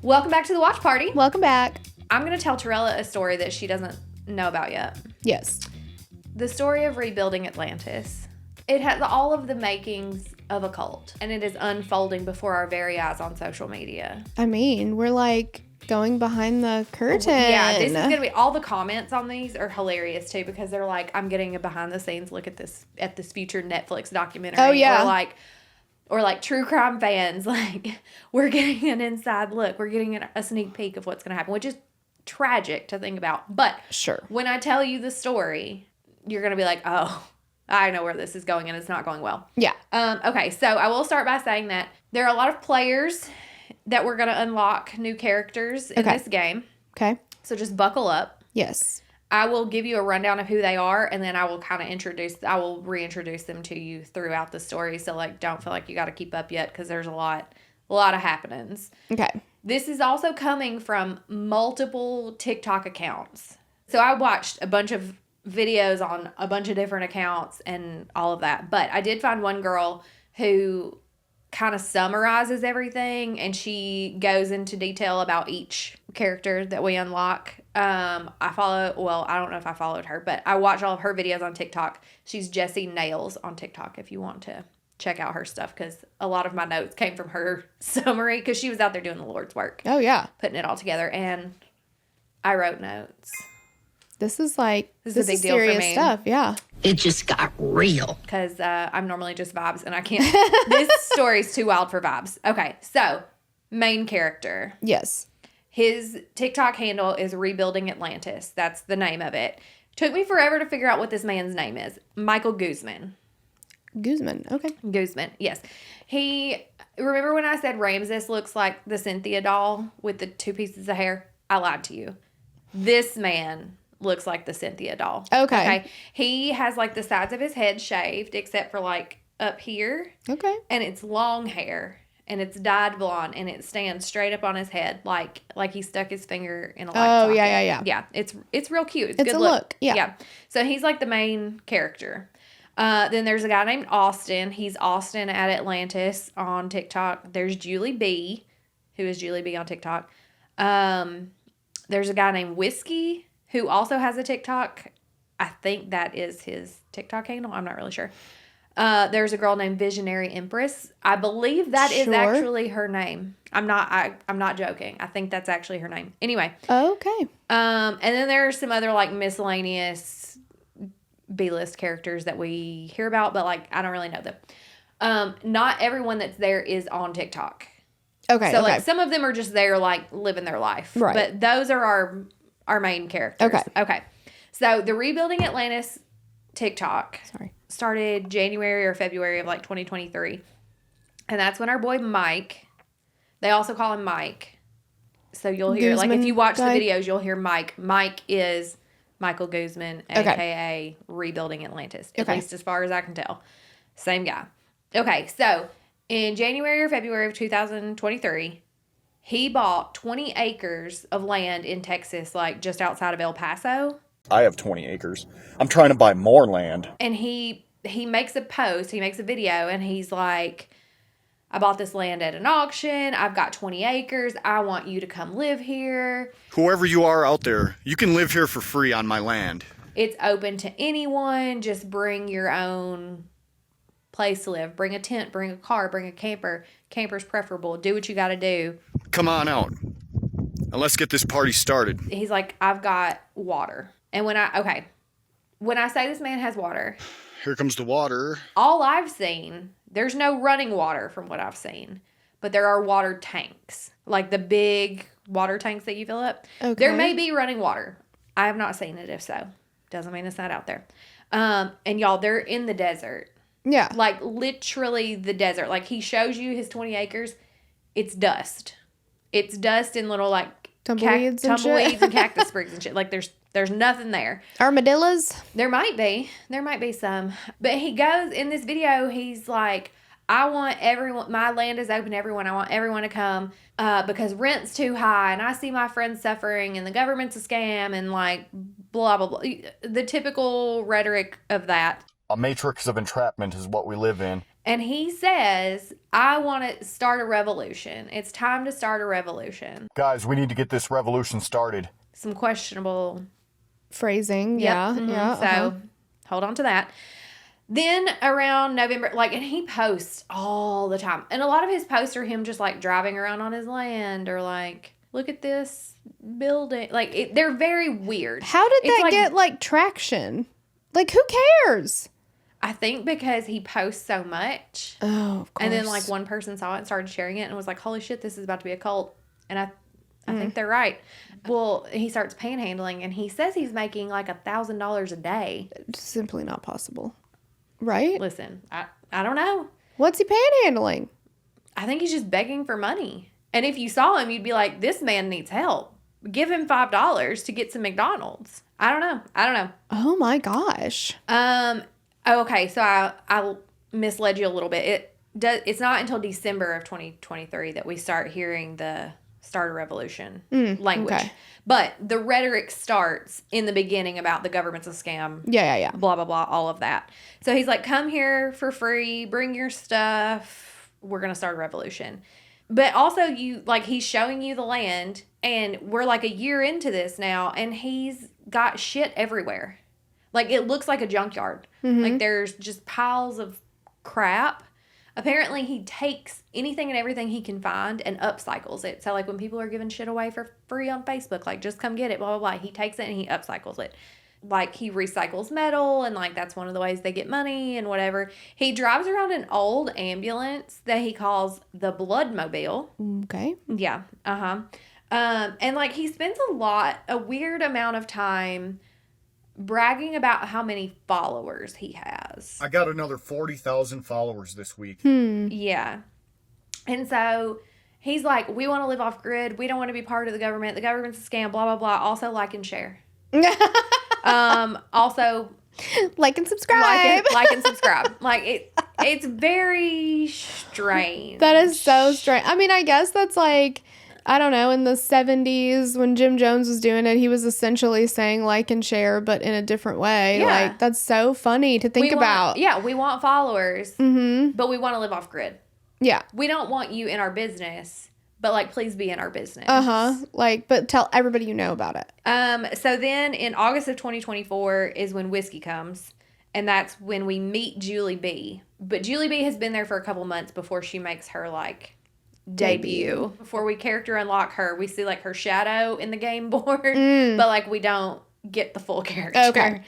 Welcome back to the watch party. Welcome back. I'm going to tell Torella a story that she doesn't know about yet. Yes. The story of rebuilding Atlantis. It has all of the makings of a cult, and it is unfolding before our very eyes on social media. I mean, we're like going behind the curtain. Yeah, this is going to be, all the comments on these are hilarious too, because they're like, I'm getting a behind the scenes look at this future Netflix documentary. Oh, yeah. Or like true crime fans, like, we're getting an inside look. We're getting a sneak peek of what's going to happen, which is tragic to think about. But sure, when I tell you the story, you're going to be like, oh, I know where this is going, and it's not going well. Yeah. Okay, so I will start by saying that there are a lot of players that we're going to unlock new characters in this game. Okay. So just buckle up. Yes. I will give you a rundown of who they are, and then I will reintroduce them to you throughout the story. So, like, don't feel like you got to keep up yet, because there's a lot of happenings. Okay. This is also coming from multiple TikTok accounts. So I watched a bunch of videos on a bunch of different accounts and all of that. But I did find one girl who kind of summarizes everything, and she goes into detail about each character that we unlock. I don't know if I followed her, but I watch all of her videos on TikTok. She's Jessie Nails on TikTok if you want to check out her stuff, because a lot of my notes came from her summary, because she was out there doing the Lord's work. Oh, yeah. Putting it all together, and I wrote notes. This is a big deal serious for me. Stuff, yeah. It just got real. Because I'm normally just vibes, and I can't. This story's too wild for vibes. Okay, so main character. Yes. His TikTok handle is Rebuilding Atlantis. That's the name of it. Took me forever to figure out what this man's name is. Michael Guzman. Guzman. Okay. Guzman. Yes. Remember when I said Ramses looks like the Cynthia doll with the 2 pieces of hair? I lied to you. This man looks like the Cynthia doll. Okay. He has like the sides of his head shaved, except for like up here. Okay. And it's long hair, and it's dyed blonde, and it stands straight up on his head, like he stuck his finger in a light socket. Yeah. Yeah, it's real cute. It's a good look. Yeah. So he's like the main character. Then there's a guy named Austin. He's Austin at Atlantis on TikTok. There's Julie B, who is Julie B on TikTok. There's a guy named Whiskey, who also has a TikTok. I think that is his TikTok handle. I'm not really sure. There's a girl named Visionary Empress. I believe that is actually her name. I'm not joking. I think that's actually her name. Anyway. Okay. And then there are some other like miscellaneous B-list characters that we hear about, but like I don't really know them. Not everyone that's there is on TikTok. Okay. So like some of them are just there like living their life. Right. But those are our main characters. Okay. So the Rebuilding Atlantis TikTok started January or February of like 2023. And that's when our boy Mike, they also call him Mike. So you'll hear, Guzman, like if you watch the videos, you'll hear Mike. Mike is Michael Guzman, a.k.a. Rebuilding Atlantis. At least as far as I can tell. Same guy. Okay, so in January or February of 2023, he bought 20 acres of land in Texas, like just outside of El Paso. I have 20 acres. I'm trying to buy more land. And he makes a post, he makes a video, and he's like, I bought this land at an auction. I've got 20 acres. I want you to come live here. Whoever you are out there, you can live here for free on my land. It's open to anyone. Just bring your own place to live. Bring a tent, bring a car, bring a camper. Camper's preferable. Do what you got to do. Come on out. And let's get this party started. He's like, I've got water. And when I say this man has water. Here comes the water. All I've seen, there's no running water from what I've seen. But there are water tanks. Like the big water tanks that you fill up. Okay. There may be running water. I have not seen it, if so. Doesn't mean it's not out there. And y'all, they're in the desert. Yeah. Like literally the desert. Like he shows you his 20 acres. It's dust. It's dust and little like tumbleweeds and cactus sprigs and shit. Like there's nothing there. Armadillos? There might be some. But he goes in this video, he's like, I want everyone, my land is open to everyone. I want everyone to come because rent's too high and I see my friends suffering and the government's a scam and like blah, blah, blah. The typical rhetoric of that. A matrix of entrapment is what we live in. And he says, I want to start a revolution. It's time to start a revolution. Guys, we need to get this revolution started. Some questionable phrasing. Yep. Yeah. Mm-hmm. Yeah. So hold on to that. Then around November, like, and he posts all the time. And a lot of his posts are him just like driving around on his land or like, look at this building. Like, they're very weird. How did It's that like, get like traction? Like, who cares? I think because he posts so much. Oh, of course. And then like one person saw it and started sharing it and was like, holy shit, this is about to be a cult. And I think they're right. Well, he starts panhandling and he says he's making like $1,000 a day. It's simply not possible. Right? Listen, I don't know. What's he panhandling? I think he's just begging for money. And if you saw him, you'd be like, this man needs help. Give him $5 to get some McDonald's. I don't know. Oh my gosh. Okay, so I misled you a little bit. It's not until December of 2023 that we start hearing the start a revolution language. Okay. But the rhetoric starts in the beginning about the government's a scam. Yeah. Blah, blah, blah, all of that. So he's like, come here for free, bring your stuff. We're going to start a revolution. But also he's showing you the land and we're like a year into this now and he's got shit everywhere. Like, it looks like a junkyard. Mm-hmm. Like, there's just piles of crap. Apparently, he takes anything and everything he can find and upcycles it. So, like, when people are giving shit away for free on Facebook, like, just come get it, blah, blah, blah. He takes it and he upcycles it. Like, he recycles metal, and, like, that's one of the ways they get money and whatever. He drives around an old ambulance that he calls the Bloodmobile. Okay. Yeah. And, like, he spends a weird amount of time bragging about how many followers he has. I got another 40,000 followers this week. Yeah. And so he's like, we want to live off grid. We don't want to be part of the government. The government's a scam, blah, blah, blah. Also, like and share. Also, like and subscribe. Like and subscribe. Like, it's very strange. That is so strange. I mean, I guess that's like, I don't know, in the 70s when Jim Jones was doing it, he was essentially saying like and share, but in a different way. Yeah. Like, that's so funny to think about. We want followers, but we want to live off grid. Yeah. We don't want you in our business, but, like, please be in our business. Like, but tell everybody you know about it. So then in August of 2024 is when whiskey comes, and that's when we meet Julie B. But Julie B has been there for a couple months before she makes her, like, debut. Before we character unlock her, we see, like, her shadow in the game board, but, like, we don't get the full character. Okay.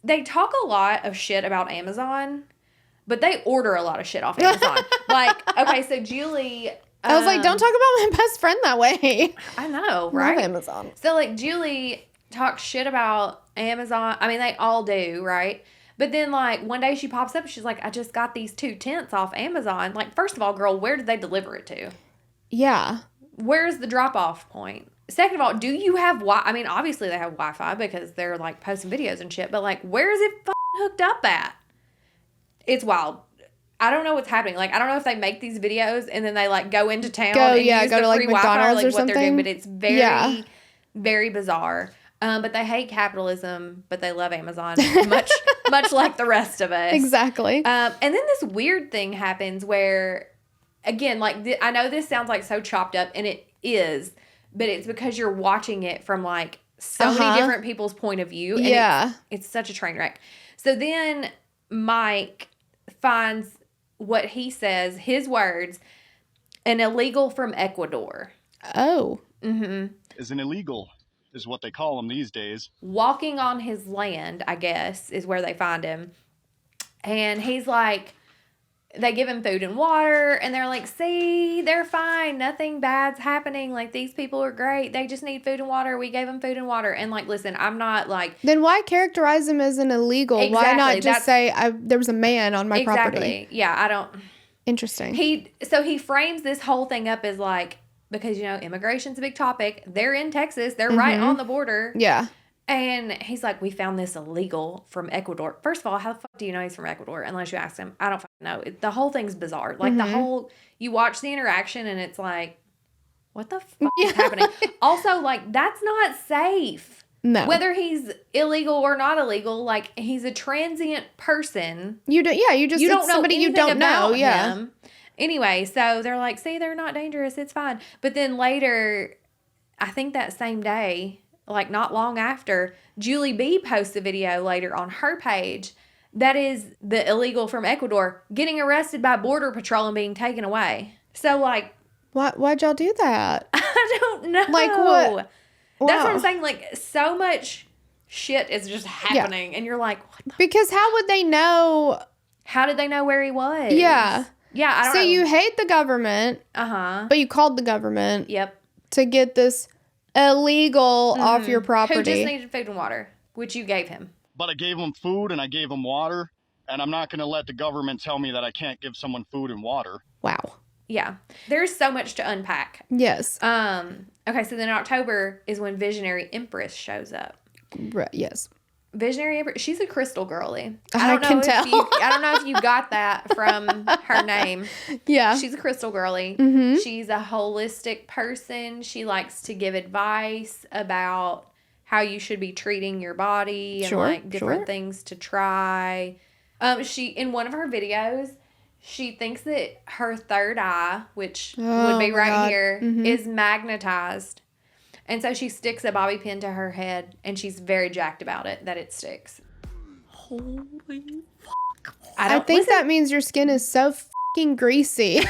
They talk a lot of shit about Amazon, but they order a lot of shit off Amazon. Like, okay, so Julie... I was like, don't talk about my best friend that way. I know, right? Love Amazon. So, like, Julie talks shit about Amazon. I mean, they all do, right? But then, like, one day she pops up and she's like, I just got these 2 tents off Amazon. Like, first of all, girl, where did they deliver it to? Yeah. Where's the drop-off point? Second of all, do you have I mean, obviously they have Wi-Fi because they're, like, posting videos and shit. But, like, where is it hooked up at? It's wild. I don't know what's happening. Like, I don't know if they make these videos and then they, like, go into town and use the free Wi-Fi or, like, what they're doing. But it's very, very bizarre. But they hate capitalism, but they love Amazon, much like the rest of us. Exactly. And then this weird thing happens where, again, like, I know this sounds like so chopped up, and it is, but it's because you're watching it from, like, so many different people's point of view. And it's such a train wreck. So then Mike finds what he says, his words, an illegal from Ecuador. Oh. Mm-hmm. Is an illegal, is what they call them these days. Walking on his land, I guess, is where they find him. And he's like, they give him food and water, and they're like, see, they're fine. Nothing bad's happening. Like, these people are great. They just need food and water. We gave them food and water. And, like, listen, I'm not, like... Then why characterize him as an illegal? Exactly, why not just say, there was a man on my property? Yeah, I don't... Interesting. So he frames this whole thing up as, like, because, you know, immigration's a big topic. They're in Texas. They're right on the border. Yeah. And he's like, we found this illegal from Ecuador. First of all, how the fuck do you know he's from Ecuador? Unless you ask him. I don't fucking know. The whole thing's bizarre. Like, you watch the interaction and it's like, what the fuck is happening? Also, like, that's not safe. No. Whether he's illegal or not illegal, like, he's a transient person. You don't know somebody you don't know. Yeah. Him. Anyway, so they're like, see, they're not dangerous. It's fine. But then later, I think that same day, like not long after, Julie B posts a video later on her page that is the illegal from Ecuador getting arrested by Border Patrol and being taken away. So, like... Why'd y'all do that? I don't know. Like, what? That's what Wow. I'm saying. Like, so much shit is just happening. And you're like, what the... Because how would they know? How did they know where he was? Yeah. Yeah, I don't know. So you hate the government, but you called the government Yep. to get this illegal off your property. Who just needed food and water, which you gave him. But I gave him food and I gave him water, and I'm not going to let the government tell me that I can't give someone food and water. Wow. Yeah. There's so much to unpack. Yes. Okay, so then October is when Visionary Empress shows up. Yes. Visionary Empress, she's a crystal girly. I can tell. I don't know if you got that from her name. Yeah. She's a crystal girly. Mm-hmm. She's a holistic person. She likes to give advice about how you should be treating your body and like different things to try. She, in one of her videos, she thinks that her third eye, which would be right here, is magnetized. And so she sticks a bobby pin to her head, and she's very jacked about it, that it sticks. Holy fuck. I think that means your skin is so fucking greasy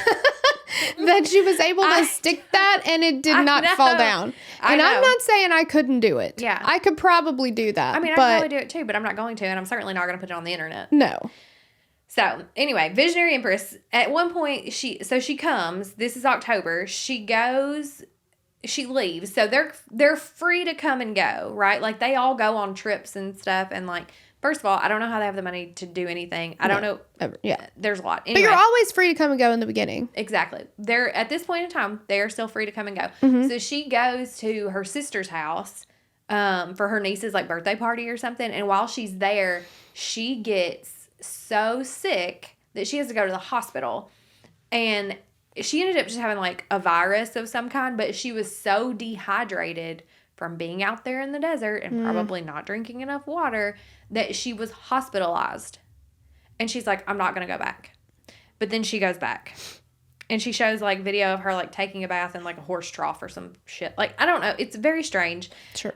that she was able to stick that and it did not fall down. And I'm not saying I couldn't do it. Yeah. I could probably do that. I mean, I could probably do it too, but I'm not going to, and I'm certainly not going to put it on the internet. No. So, anyway, Visionary Empress, at one point, she comes, this is October, she leaves, so they're free to come and go, right? Like, they all go on trips and stuff, and like, first of all, I don't know how they have the money to do anything. I don't know. Ever. Yeah. There's a lot. Anyway, But you're always free to come and go in the beginning. exactly. They're, at this point in time, they are still free to come and go. So she goes to her sister's house for her niece's like birthday party or something, and while she's there, she gets so sick that she has to go to the hospital, and she ended up just having like a virus of some kind, but she was so dehydrated from being out there in the desert and probably not drinking enough water that she was hospitalized. And she's like, I'm not going to go back. But then she goes back. And she shows like video of her like taking a bath in like a horse trough or some shit. Like, I don't know. It's very strange. Sure.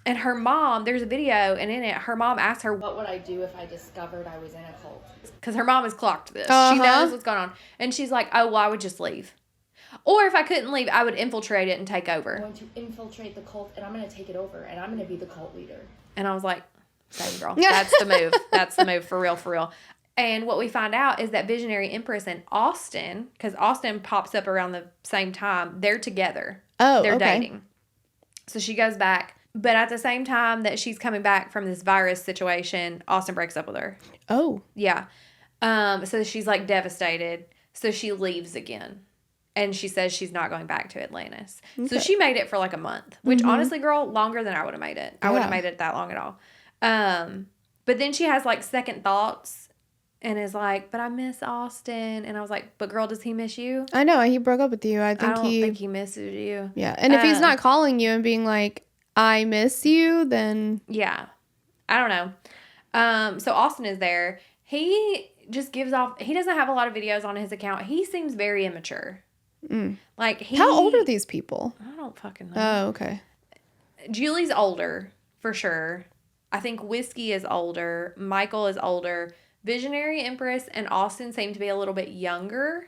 And her mom, there's a video, and in it, her mom asks her, What would I do if I discovered I was in a cult? because her mom has clocked this. She knows what's going on. And she's like, oh, well, I would just leave. Or if I couldn't leave, I would infiltrate it and take over. I'm going to infiltrate the cult, and I'm going to take it over, and I'm going to be the cult leader. And I was like, same girl. That's the move. That's the move for real, for real. And what we find out is that Visionary Empress and Austin, because Austin pops up around the same time, they're together. Oh, they're okay. dating. So she goes back. But at the same time that she's coming back from this virus situation, Austin breaks up with her. Oh. Yeah. So she's like devastated. So she leaves again. And she says she's not going back to Atlantis. Okay. So she made it for like a month, which honestly, girl, longer than I would have made it. I wouldn't have made it that long at all. But then she has like second thoughts and is like, but I miss Austin. And I was like, but girl, does he miss you? I know. He broke up with you. I don't think he misses you. Yeah. And if he's not calling you and being like, I miss you, then... Yeah. I don't know. So Austin is there. He just gives off... He doesn't have a lot of videos on his account. He seems very immature. Like, How old are these people? I don't fucking know. Oh, okay. Julie's older, for sure. I think Whiskey is older. Michael is older. Visionary Empress and Austin seem to be a little bit younger.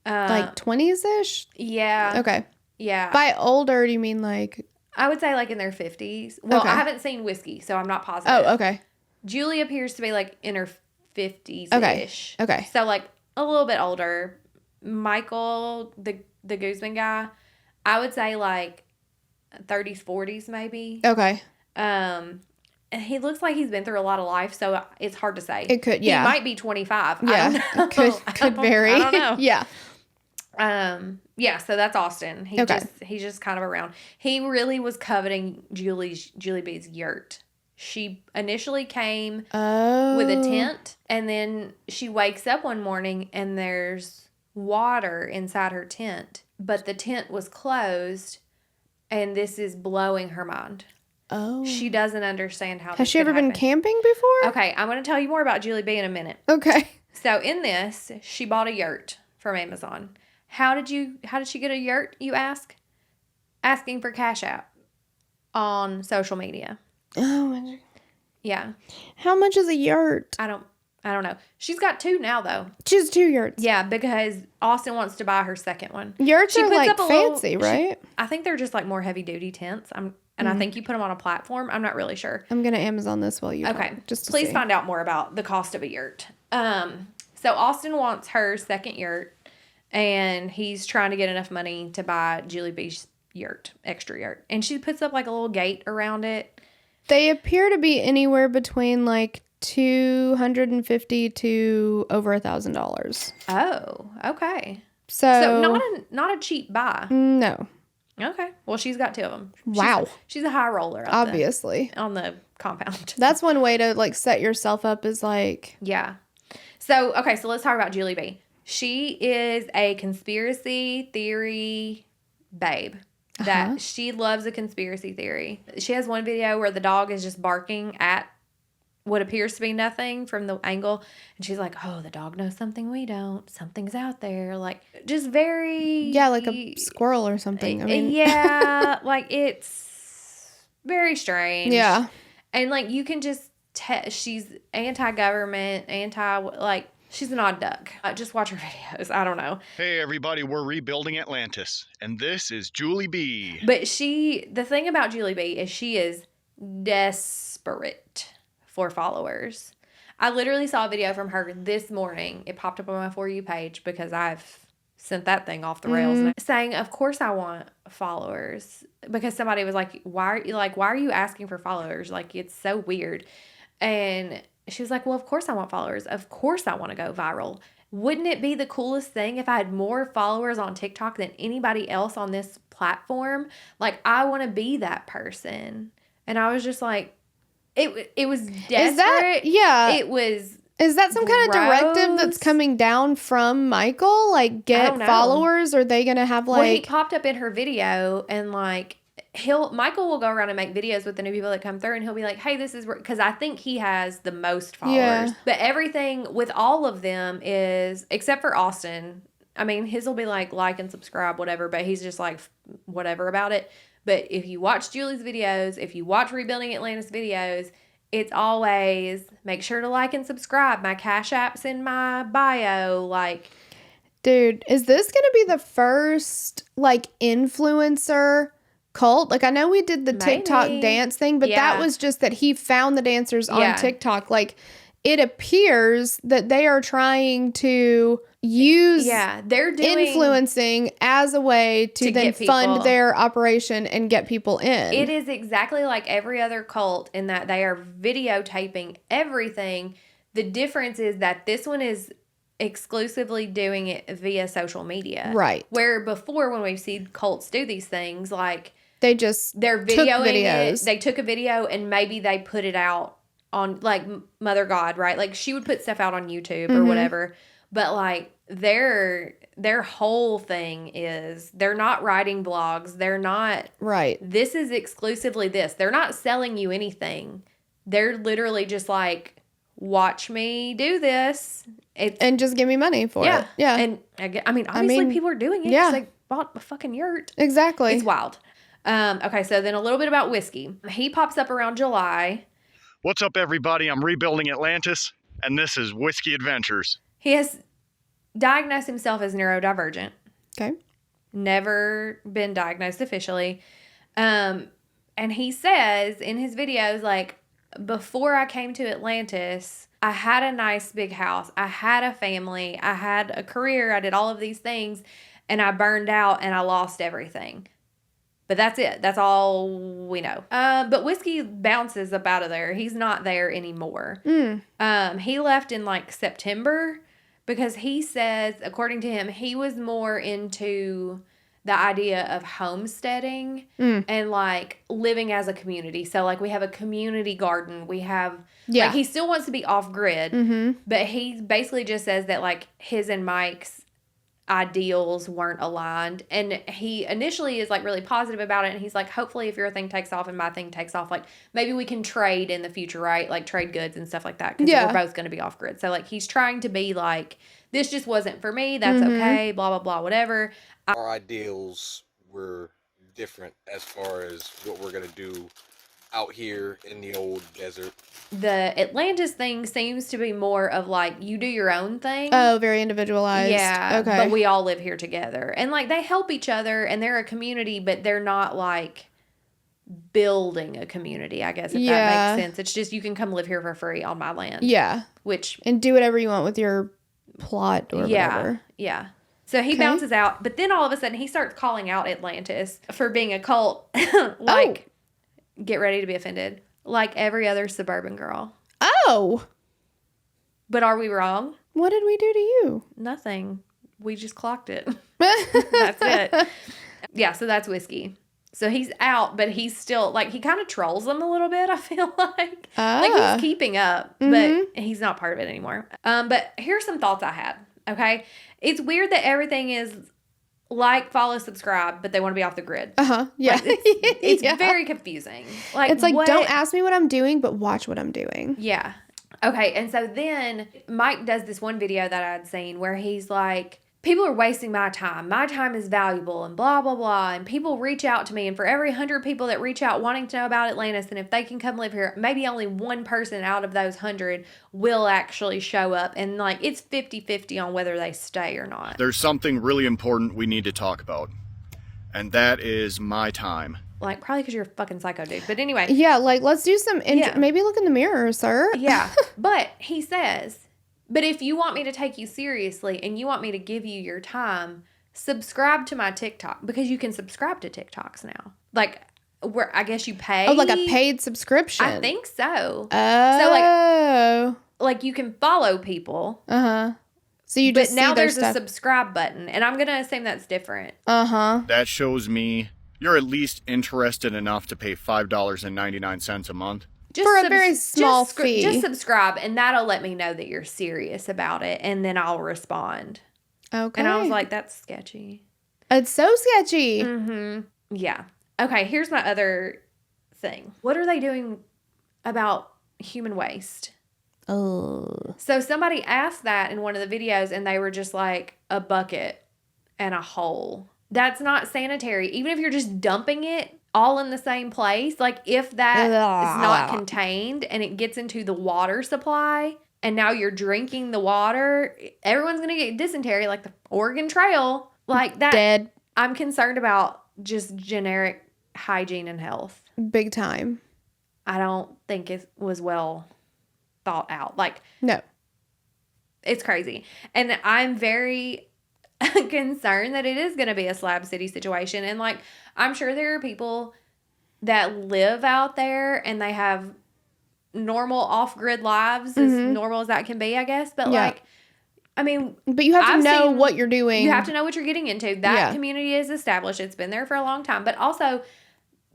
Like 20s-ish? Yeah. Okay. Yeah. By older, do you mean like... I would say like in their 50s. Well, Okay. I haven't seen Whiskey, so I'm not positive. Oh, okay. Julie appears to be like in her 50s-ish. Okay. So like a little bit older. Michael, the Guzman guy, I would say like 30s, 40s maybe. Okay. And he looks like he's been through a lot of life, so it's hard to say. It could, yeah. He might be 25. Yeah. I don't know. Could vary. I don't know. Yeah. Yeah, so that's Austin. He's just kind of around. He really was coveting Julie B's yurt. She initially came with a tent, and then she wakes up one morning and there's water inside her tent, but the tent was closed, and this is blowing her mind. Oh. She doesn't understand how Has she ever been camping before? Okay, I'm going to tell you more about Julie B in a minute. Okay. So in this, she bought a yurt from Amazon. How did she get a yurt, you ask? Asking for Cash App on social media. Oh. Yeah. How much is a yurt? I don't know. She's got 2 now though. She has 2 yurts. Yeah, because Austin wants to buy her second one. Yurts are like fancy, right? I think they're just like more heavy duty tents. I think you put them on a platform. I'm not really sure. I'm gonna Amazon this while you Okay. talk, just to Please see. find out more about the cost of a yurt. So Austin wants her second yurt, and he's trying to get enough money to buy Julie B's yurt, extra yurt, and she puts up like a little gate around it. They appear to be anywhere between like $250 to over $1,000. Oh, okay. So not a cheap buy. No. Okay. Well, she's got 2 of them. Wow. She's a high roller. Obviously. On the compound. That's one way to like set yourself up is like. Yeah. So, okay. So let's talk about Julie B. She is a conspiracy theory babe. That she loves a conspiracy theory. She has one video where the dog is just barking at what appears to be nothing from the angle. And she's like, oh, the dog knows something we don't. Something's out there. Like, just very... Yeah, like a squirrel or something. I mean... Yeah, like, it's very strange. Yeah. And, like, you can just... she's anti-government, like... She's an odd duck. Just watch her videos. I don't know. Hey, everybody, we're rebuilding Atlantis, and this is Julie B. But the thing about Julie B is she is desperate for followers. I literally saw a video from her this morning. It popped up on my For You page because I've sent that thing off the rails, saying, of course I want followers. Because somebody was like, why are you asking for followers? Like, it's so weird. And she was like, well, of course I want followers. Of course I want to go viral. Wouldn't it be the coolest thing if I had more followers on TikTok than anybody else on this platform? Like, I want to be that person. And I was just like, it was desperate. Is that some kind of directive that's coming down from Michael? Like, get followers? Or are they going to have like... Well, he popped up in her video and like... Michael will go around and make videos with the new people that come through, and he'll be like, hey, this is because I think he has the most followers. Yeah. But everything with all of them is, except for Austin, I mean, his will be like and subscribe, whatever, but he's just like whatever about it. But if you watch Julie's videos, if you watch Rebuilding Atlantis videos, it's always make sure to like and subscribe. My Cash App's in my bio. Like, dude, is this going to be the first like influencer cult? Like, I know we did the TikTok dance thing, but that was just that he found the dancers on TikTok. Like, it appears that they are trying to use they're doing influencing as a way to then fund their operation and get people in. It is exactly like every other cult in that they are videotaping everything. The difference is that this one is exclusively doing it via social media. Right. Where before, when we've seen cults do these things, like they're videoing it. They took a video and maybe they put it out on like Mother God, right? Like she would put stuff out on YouTube or whatever. But like their whole thing is they're not writing blogs. They're not This is exclusively this. They're not selling you anything. They're literally just like, watch me do this. And just give me money for it. Yeah. And I mean, obviously people are doing it because they bought a fucking yurt. Exactly. It's wild. Okay, so then a little bit about Whiskey. He pops up around July. What's up, everybody? I'm Rebuilding Atlantis, and this is Whiskey Adventures. He has diagnosed himself as neurodivergent. Okay. Never been diagnosed officially. And he says in his videos, like, before I came to Atlantis, I had a nice big house. I had a family. I had a career. I did all of these things, and I burned out and I lost everything. But that's it. That's all we know. But Whiskey bounces up out of there. He's not there anymore. He left in like September because he says, according to him, he was more into the idea of homesteading and like living as a community. So like we have a community garden. We have, like he still wants to be off grid, but he basically just says that like his and Mike's ideals weren't aligned. And he initially is like really positive about it, and he's like, hopefully if your thing takes off and my thing takes off, like maybe we can trade in the future, right? Like trade goods and stuff like that, because we're both going to be off grid. So like he's trying to be like, this just wasn't for me, that's okay, blah blah blah, whatever. Our ideals were different as far as what we're going to do out here in the old desert. The Atlantis thing seems to be more of like, you do your own thing. Oh, very individualized. Yeah. Okay. But we all live here together. And like they help each other and they're a community, but they're not like building a community, I guess, if that makes sense. It's just you can come live here for free on my land. Yeah. And do whatever you want with your plot or whatever. Yeah. So he bounces out, but then all of a sudden he starts calling out Atlantis for being a cult. Get ready to be offended. Like every other suburban girl. Oh. But are we wrong? What did we do to you? Nothing. We just clocked it. That's it. Yeah, so that's Whiskey. So he's out, but he's still, like, he kind of trolls them a little bit, I feel like. Like, he's keeping up, but he's not part of it anymore. But here's some thoughts I had, okay? It's weird that everything is like, follow, subscribe, but they want to be off the grid. Yeah. Like, it's very confusing. Like, it's like, don't ask me what I'm doing, but watch what I'm doing. Yeah. Okay, and so then Mike does this one video that I'd seen where he's like, people are wasting my time. My time is valuable and blah, blah, blah. And people reach out to me. And for every 100 people that reach out wanting to know about Atlantis, and if they can come live here, maybe only one person out of those 100 will actually show up. And like, it's 50-50 on whether they stay or not. There's something really important we need to talk about. And that is my time. Like, probably because you're a fucking psycho dude. But anyway. Yeah, like, let's do some, maybe look in the mirror, sir. Yeah. But he says, but if you want me to take you seriously and you want me to give you your time, subscribe to my TikTok, because you can subscribe to TikToks now. Like, where I guess you pay. Oh, like a paid subscription. I think so. Oh. So like you can follow people. So you just but now there's stuff. a subscribe button, and I'm gonna assume that's different. That shows me you're at least interested enough to pay $5.99 a month. Just for a very small fee. Just subscribe, and that'll let me know that you're serious about it, and then I'll respond. Okay. And I was like, that's sketchy. It's so sketchy. Yeah. Okay, here's my other thing. What are they doing about human waste? Oh. So somebody asked that in one of the videos, and they were just like, a bucket and a hole. That's not sanitary. Even if you're just dumping it all in the same place, like if that is not contained and it gets into the water supply and now you're drinking the water, everyone's going to get dysentery, like the Oregon Trail, like that. Dead. I'm concerned about just generic hygiene and health. Big time. I don't think it was well thought out. Like, no. It's crazy. And I'm very concerned that it is going to be a Slab City situation. And like, I'm sure there are people that live out there and they have normal off-grid lives, as normal as that can be, I guess. But like, I mean, but you have to know what you're doing. You have to know what you're getting into. That community is established. It's been there for a long time. But also,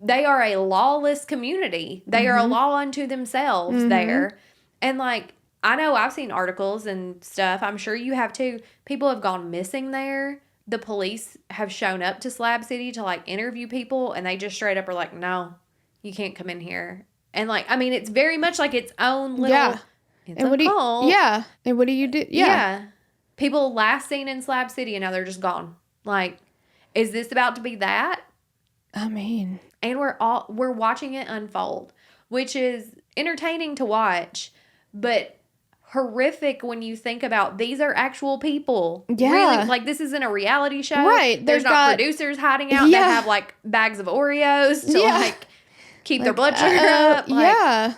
they are a lawless community. They are a law unto themselves there. And like, I know I've seen articles and stuff. I'm sure you have too. People have gone missing there. The police have shown up to Slab City to like interview people, and they just straight up are like, no, you can't come in here. And like, I mean, it's very much like its own little, it's and what a cult. And what do you do? Yeah. People last seen in Slab City, and now they're just gone. Like, is this about to be that? I mean, and we're watching it unfold, which is entertaining to watch, but horrific when you think about these are actual people. Yeah. Really, like, this isn't a reality show. Right. There's not producers hiding out that have like bags of Oreos to like keep their blood sugar up. Like,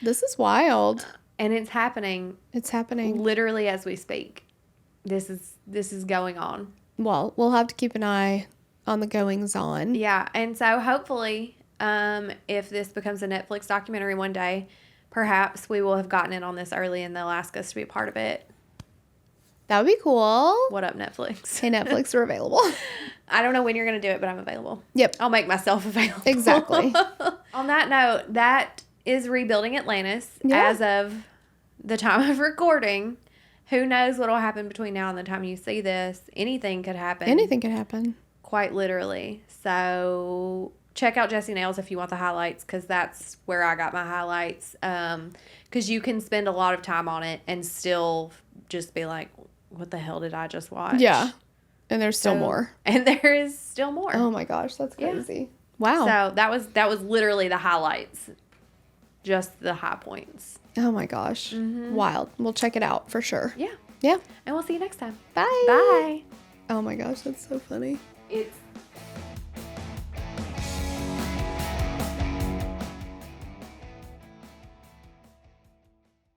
this is wild. And it's happening. It's happening literally as we speak. This is going on. Well, we'll have to keep an eye on the goings on. Yeah. And so hopefully, if this becomes a Netflix documentary one day, perhaps we will have gotten in on this early and they'll ask us to be a part of it. That would be cool. What up, Netflix? Hey, Netflix, we're available. I don't know when you're going to do it, but I'm available. Yep. I'll make myself available. Exactly. On that note, that is Rebuilding Atlantis as of the time of recording. Who knows what will happen between now and the time you see this? Anything could happen. Anything could happen. Quite literally. So check out Jessie Nails if you want the highlights, because that's where I got my highlights. Because you can spend a lot of time on it and still just be like, what the hell did I just watch? Yeah. And there's still more. And there is still more. Oh my gosh, that's crazy. Yeah. Wow. So that was literally the highlights. Just the high points. Oh my gosh. Mm-hmm. Wild. We'll check it out for sure. Yeah. Yeah. And we'll see you next time. Bye. Bye. Oh my gosh, that's so funny. It's